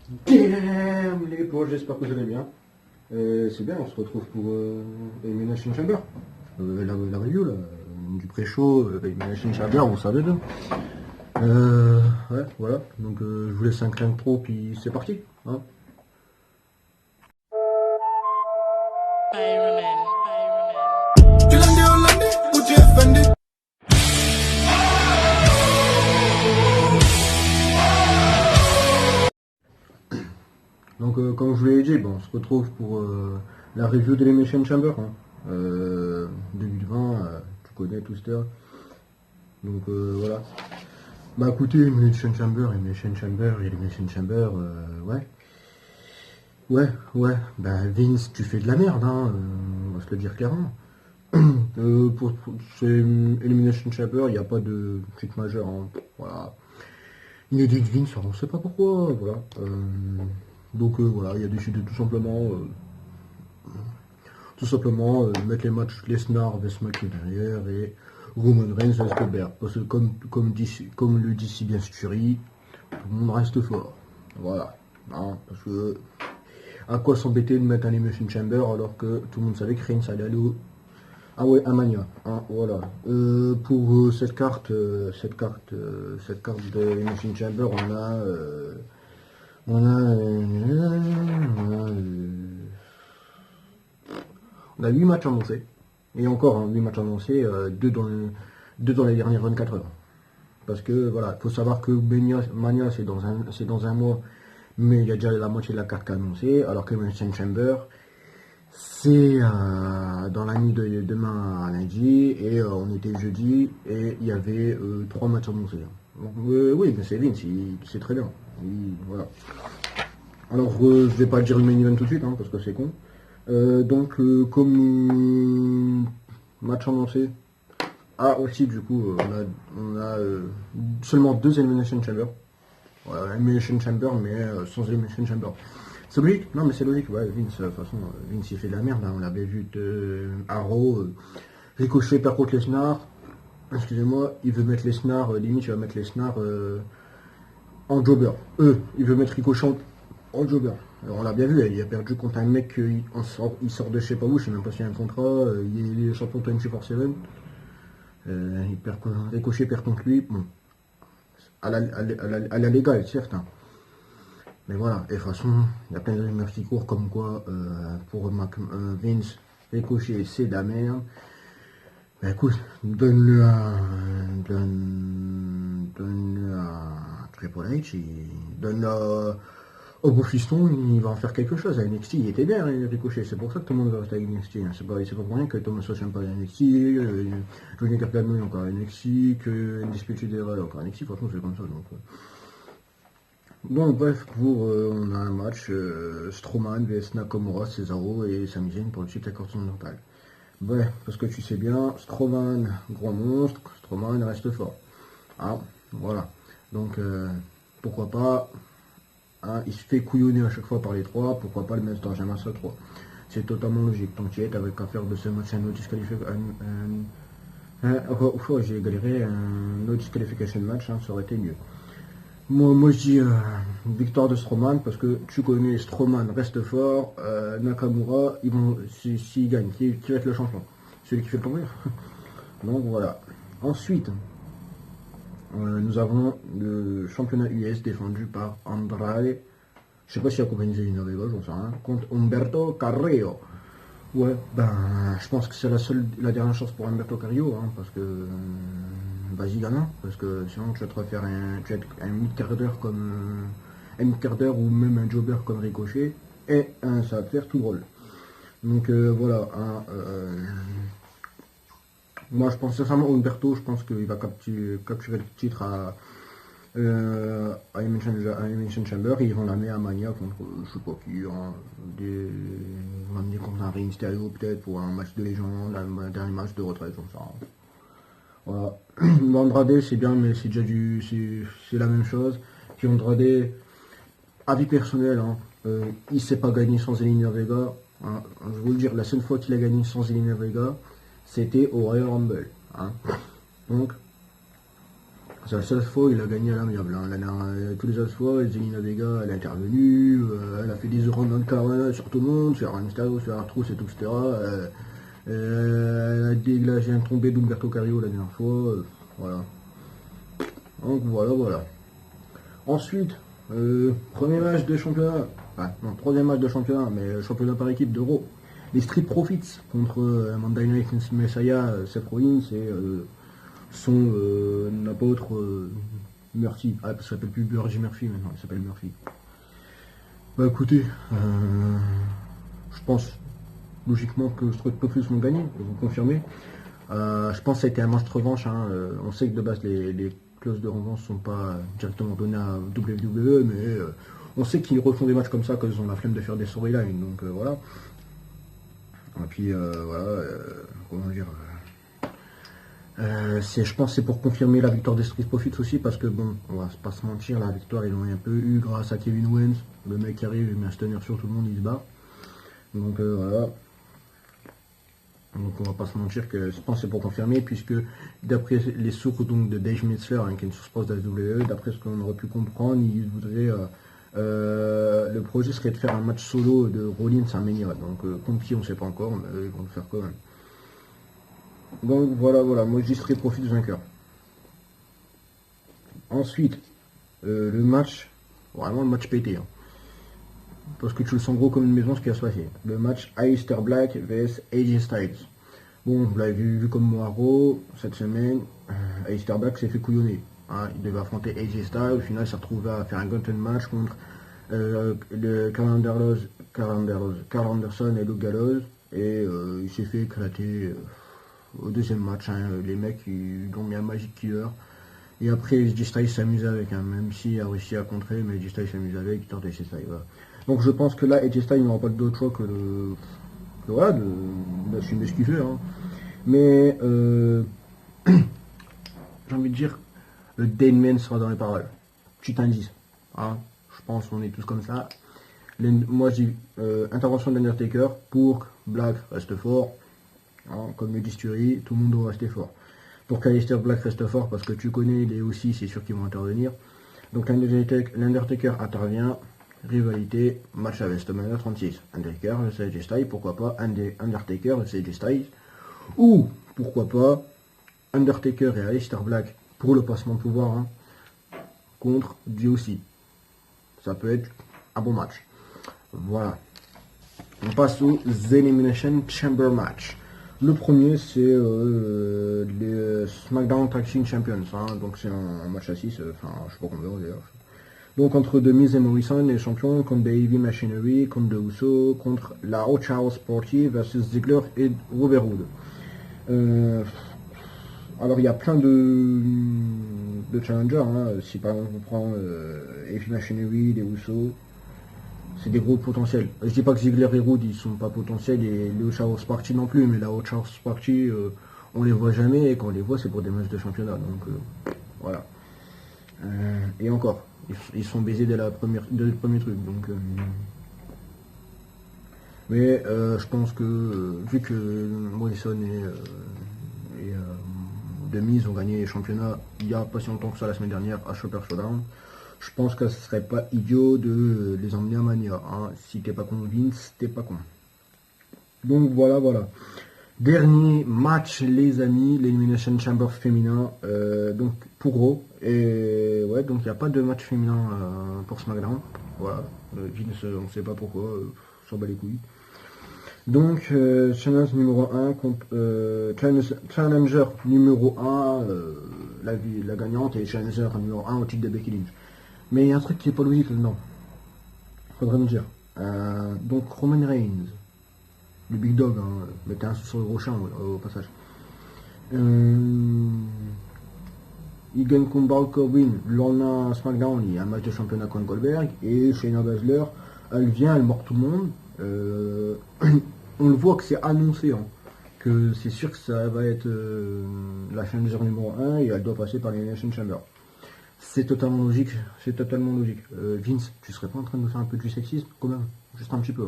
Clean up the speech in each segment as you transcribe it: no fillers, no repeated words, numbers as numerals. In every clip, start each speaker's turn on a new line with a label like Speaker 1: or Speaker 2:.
Speaker 1: Damn les poches, j'espère que vous allez bien. C'est bien, on se retrouve pour Elimination Chamber. La review là, du pré-show, Elimination Chamber, vous savez bien. Ouais, voilà. Donc je vous laisse un clin de trop, puis c'est parti. Hein. Donc comme je vous l'ai dit, bon, on se retrouve pour la review d'Elimination Chamber. Hein. 2020, tu connais tout ça. Donc voilà. Bah écoutez, Elimination Chamber, ouais. Ouais, bah Vince, tu fais de la merde, hein, on va se le dire clairement. C'est Elimination Chamber, il n'y a pas de truc majeur, hein, voilà. Inédit de Vince, on ne sait pas pourquoi, voilà. Donc voilà, il a décidé tout simplement mettre les matchs Lesnar vs McIntyre et Roman Reigns vs Goldberg. Parce que comme le dit si bien Sturi, tout le monde reste fort. Voilà. Hein, parce que à quoi s'embêter de mettre un Elimination Chamber alors que tout le monde savait que Reigns allait aller au... Ah ouais, à Mania. Hein, voilà. Pour cette carte de Elimination Chamber, on a 8 matchs annoncés. Et encore, hein, 8 matchs annoncés, 2 dans les dernières 24 heures. Parce que voilà, il faut savoir que Mania c'est dans un mois, mais il y a déjà la moitié de la carte annoncée, alors que Elimination Chamber, c'est dans la nuit de demain à lundi, et on était jeudi, et il y avait 3 matchs annoncés. Donc, oui, mais c'est Vince, c'est très bien. Voilà. Alors, je vais pas dire le main event tout de suite, hein, parce que c'est con. Donc, comme match annoncé, aussi, du coup, on a seulement 2 Elimination Chamber. Ouais, Elimination Chamber, mais sans Elimination Chamber. C'est logique, non mais c'est logique, ouais, Vince, de toute façon, Vince il fait de la merde, hein, on l'avait vu de Arrow, Ricochet perd contre Lesnar, excusez-moi, il veut mettre Lesnar, limite il va mettre Lesnar en jobber. Il veut mettre Ricochet en jobber. Alors on l'a bien vu, il a perdu contre un mec, il sort de je sais pas où, je sais même pas s'il y a un contrat, il est champion 24/7, Ricochet perd contre lui, bon, à la légale, certes, hein. Mais voilà, et de toute façon, il y a plein de rumeurs qui courent comme quoi pour Vince, Ricochet, c'est de la merde. Ben écoute, donne-le à Triple H, donne-le au beau fiston, il va en faire quelque chose. À NXT, il était bien, Ricochet, c'est pour ça que tout le monde va rester avec NXT. Hein. C'est pas pour rien que Thomas Socham pas à NXT, Johnny Gargano est encore à NXT, que Undisputed Era est encore à NXT, franchement c'est comme ça. Donc bref, on a un match Strowman vs Nakamura, Cesaro et Sami Zayn pour le titre intercontinental. Bref, parce que tu sais bien, Strowman, gros monstre, Strowman reste fort. Ah, voilà. Donc pourquoi pas, hein, il se fait couillonner à chaque fois par les trois, pourquoi pas le mettre dans un match à 3. C'est totalement logique. Donc tu es, t'avais qu'à faire de ce match un no disqualification. J'ai galéré, un no disqualification match, hein, ça aurait été mieux. Moi je dis victoire de Strowman parce que tu connais Strowman reste fort, Nakamura, s'il gagne, qui va être le champion? Celui qui fait le tomber. Donc voilà. Ensuite, nous avons le championnat US défendu par Andrade. Je sais pas s'il a accompagné une Vega, j'en sais rien. Contre Humberto Carrillo. Ouais, ben je pense que c'est la dernière chance pour Humberto Carrillo, hein, parce que vas-y gamin, parce que sinon tu vas te refaire un mid-quart d'heure comme un mid-quart d'heure ou même un jobber comme Ricochet, et ça va te faire tout drôle. Donc voilà, hein, moi je pense sincèrement Humberto, je pense qu'il va capturer le titre à Elimination Chamber, et ils vont l'amener à Mania contre je sais pas qui, hein, ils vont l'amener contre un Rey Mysterio peut-être pour un match de légende, un dernier match de retraite, comme ça. Voilà. Andrade c'est bien, mais c'est déjà c'est la même chose. Puis Andrade, avis personnel, hein, il sait pas gagner sans Zelina Vega. Hein. Je vais vous le dire, la seule fois qu'il a gagné sans Zelina Vega, c'était au Royal Rumble. Hein. Donc C'est la seule fois où il a gagné à l'amiable. Hein. Tous les autres fois, Zelina Vega, elle est intervenue, elle a fait des rounds dans le caravana sur tout le monde, sur Mysterio, sur Artruth et tout, etc. Elle a dégagé un tombé d'Umberto Carrillo la dernière fois. Voilà. Donc voilà, voilà. Ensuite, premier match de championnat, non, troisième match de championnat, mais championnat par équipe d'Euro. Les Street Profits contre Monday Night Messiah, Seth Rollins et son apôtre Murphy. Ah, ça s'appelle plus Burger Murphy maintenant, il s'appelle Murphy. Bah écoutez, je pense logiquement que Street Profits vont gagner, vous confirmez. Je pense que ça a été un match de revanche. Hein. On sait que de base les clauses de revanche ne sont pas directement données à WWE, mais on sait qu'ils refont des matchs comme ça quand ils ont la flemme de faire des storylines. Donc voilà. Et puis voilà, comment dire. Je pense que c'est pour confirmer la victoire des Street Profits aussi, parce que bon, on va pas se mentir, la victoire ils l'ont un peu eu grâce à Kevin Owens. Le mec qui arrive, il met un stunner sur tout le monde, il se bat. Donc voilà. Donc on va pas se mentir que je pense que c'est pour confirmer, puisque d'après les sources donc, de Dave Metzler, hein, qui est une source proche de la WWE, d'après ce qu'on aurait pu comprendre, il voudrait le projet serait de faire un match solo de Rollins à Mania. Donc contre qui on sait pas encore, mais ils vont le faire quand même. Donc voilà, voilà, moi je dis Street Profits vainqueur. Ensuite, le match, vraiment le match pété. Hein. Parce que tu le sens gros comme une maison ce qui va se passer. Le match Aleister Black vs AJ Styles. Bon, vous l'avez vu comme Moiro cette semaine, Aleister Black s'est fait couillonner. Hein. Il devait affronter AJ Styles, au final il s'est retrouvé à faire un gauntlet match contre le Carl Anderson et Luke Gallows. Et il s'est fait éclater au deuxième match. Hein. Les mecs ils ont mis un Magic Killer. Et après AJ Styles s'amuse avec, hein, même s'il a réussi à contrer, mais AJ Styles s'amuse avec, il tente AJ Styles. Voilà. Donc je pense que là, AJ Styles n'aura pas d'autre choix que d'assumer ce qu'il fait. Hein. Mais j'ai envie de dire, le Deadman sera dans les paroles. Petit indice. Hein. Je pense qu'on est tous comme ça. Moi je dis intervention de l'Undertaker pour que Black reste fort. Hein. Comme le dit Thury, tout le monde doit rester fort. Pour qu'Aleister Black reste fort, parce que tu connais les aussi, c'est sûr qu'ils vont intervenir. Donc l'Undertaker intervient. Rivalité, match à WrestleMania 36. Undertaker vs AJ Styles, pourquoi pas Undertaker vs AJ Styles. Ou, pourquoi pas, Undertaker et Aleister Black pour le passement de pouvoir hein, contre DOC. Ça peut être un bon match. Voilà. On passe aux Elimination Chamber match. Le premier, c'est les SmackDown Tag Team Champions. Hein, donc c'est un match à 6, enfin, je sais pas combien d'ailleurs. Donc entre The Miz et Morrison, les champions, contre The Heavy Machinery, contre The Uso, contre la Outhouse Party versus Ziggler et Robert Roode. Alors il y a plein de challengers, hein. Si par exemple on prend Heavy Machinery, les Uso, c'est des gros potentiels. Je dis pas que Ziggler et Roode ils sont pas potentiels et les Outhouse Party non plus, mais la Outhouse Party on les voit jamais et quand on les voit c'est pour des matchs de championnat, donc voilà. Et encore. Ils sont baisés dès le premier truc. Donc, mais je pense que vu que Morrison et The Miz ont gagné les championnats il n'y a pas si longtemps que ça la semaine dernière à Super Showdown, je pense que ce serait pas idiot de les emmener à Mania. Hein. Si t'es pas con Vince, t'es pas con. Donc voilà, voilà. Dernier match les amis, l'Elimination Chamber féminin, donc pour Raw, et ouais donc il n'y a pas de match féminin pour SmackDown, voilà, Vince on sait pas pourquoi, s'en bat les couilles. Donc challenge numéro 1 contre challenger numéro 1, la gagnante et challenger numéro 1 au titre de Becky Lynch. Mais il y a un truc qui est pas logique là-dedans, faudrait nous dire. Donc Roman Reigns. Le Big Dog, hein, mettez un sur le gros chien au passage. Il gagne contre Baron Corbin. Le lendemain à SmackDown, il y a un match de championnat contre Goldberg. Et Shayna Baszler, elle vient, elle mord tout le monde. On le voit que c'est annoncé. Hein, que c'est sûr que ça va être la challenger numéro 1 et elle doit passer par l'Elimination Chamber. C'est totalement logique. C'est totalement logique. Vince, tu serais pas en train de nous faire un peu du sexisme quand même? Juste un petit peu.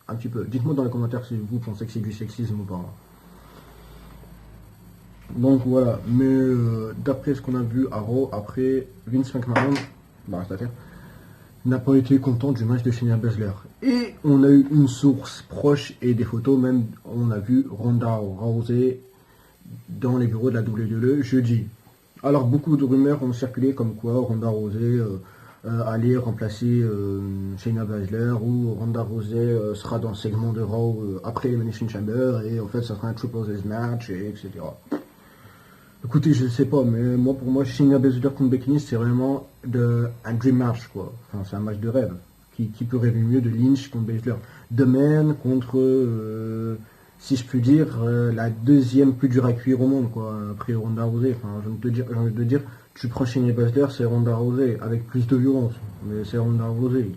Speaker 1: Un petit peu. Dites-moi dans les commentaires si vous pensez que c'est du sexisme ou pas. Donc voilà, mais d'après ce qu'on a vu à Raw, après Vince McMahon, bah, c'est-à-dire, n'a pas été content du match de Shayna Baszler. Et on a eu une source proche et des photos, même on a vu Ronda Rousey dans les bureaux de la WWE jeudi. Alors beaucoup de rumeurs ont circulé comme quoi Ronda Rousey allait remplacer Shayna Baszler ou Ronda Rousey sera dans le segment de Raw après Elimination Chamber et en fait ça sera un Triple Threat match et etc. Écoutez, je sais pas, mais moi pour moi Shayna Baszler contre Becky Lynch c'est vraiment un dream match quoi. Enfin c'est un match de rêve. Qui peut rêver mieux de Lynch contre Baszler? De Man contre si je puis dire, la deuxième plus dure à cuire au monde, quoi, après Ronda Rousey. Enfin, j'ai envie de te dire, tu prends Shayna Baszler, c'est Ronda Rousey, avec plus de violence, mais c'est Ronda Rousey.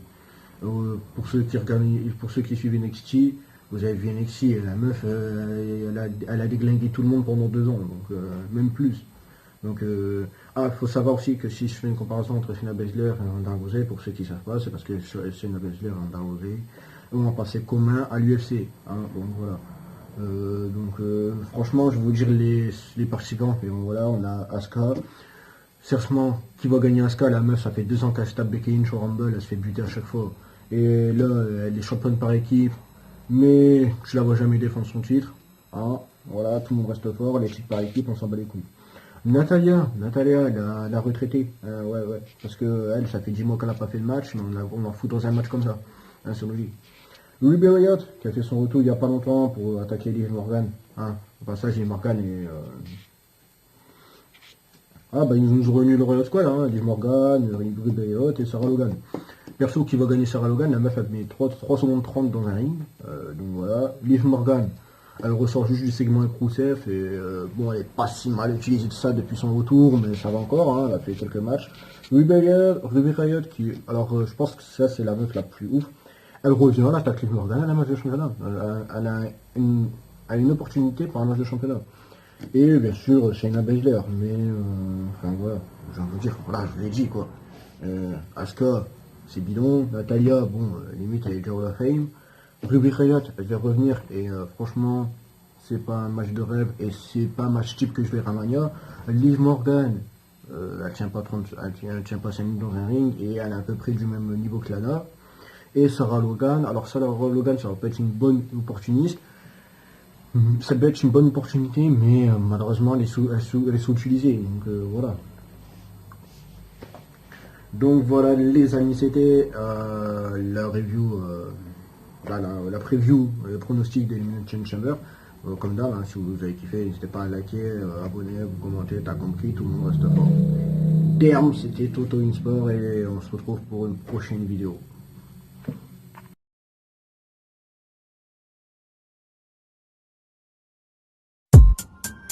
Speaker 1: Pour ceux qui suivent NXT, vous avez vu NXT, et la meuf, elle a déglingué tout le monde pendant 2 ans, donc même plus. Donc, il faut savoir aussi que si je fais une comparaison entre Shayna Baszler et Ronda Rousey, pour ceux qui ne savent pas, c'est parce que Shayna Baszler et Ronda Rousey ont un passé commun à l'UFC. Hein, donc voilà. Franchement, je vais vous dire les participants. Et bon, voilà, on a Asuka. Sérieusement, qui va gagner Asuka? La meuf, ça fait 2 ans qu'elle se tape Becky Lynch au Rumble, elle se fait buter à chaque fois. Et là, elle est championne par équipe, mais je la vois jamais défendre son titre. Hein, voilà, tout le monde reste fort, les titres par équipe, on s'en bat les couilles. Natalia, la retraitée. Ouais, parce que elle, ça fait 10 mois qu'elle n'a pas fait de match, mais on en fout dans un match comme ça. Hein, c'est logique. Ruby Riott, qui a fait son retour il n'y a pas longtemps pour attaquer Liv Morgan. Hein. Au passage, Liv Morgan et... Ah, bah, ils nous ont réuni le Royal Squad, hein. Liv Morgan, Ruby Riott et Sarah Logan. Perso, qui va gagner Sarah Logan, la meuf a mis 3 secondes 30 dans un ring. Donc voilà. Liv Morgan, elle ressort juste du segment avec Rousseff et bon, elle est pas si mal utilisée de ça depuis son retour, mais ça va encore, hein. Elle a fait quelques matchs. Ruby Riott, qui... Alors, je pense que ça, c'est la meuf la plus ouf. Elle revient, elle attaque Liv Morgan, elle a un match de championnat. Elle a une opportunité pour un match de championnat. Et bien sûr, Shayna Baszler. Mais, enfin voilà, j'ai envie de dire, voilà, je l'ai dit quoi. Asuka, c'est bidon. Natalia, bon, limite, elle est déjà Hall of Fame. Ruby Riott, elle vient revenir. Et franchement, c'est pas un match de rêve. Et c'est pas un match type que je vais à Mania. Liv Morgan, elle tient pas 5 minutes dans un ring. Et elle est à peu près du même niveau que Lana. Et Sarah Logan, alors Sarah Logan, ça va pas être une bonne opportuniste, ça peut être une bonne opportunité, mais malheureusement elle est sous-utilisée, donc voilà. Donc voilà les amis, c'était la review, la preview, le pronostic d'Elimination Chamber. Comme d'hab, hein, si vous avez kiffé, n'hésitez pas à liker, abonner, vous commenter, t'as compris, tout le monde reste fort. Terme, c'était Toto Insport et on se retrouve pour une prochaine vidéo.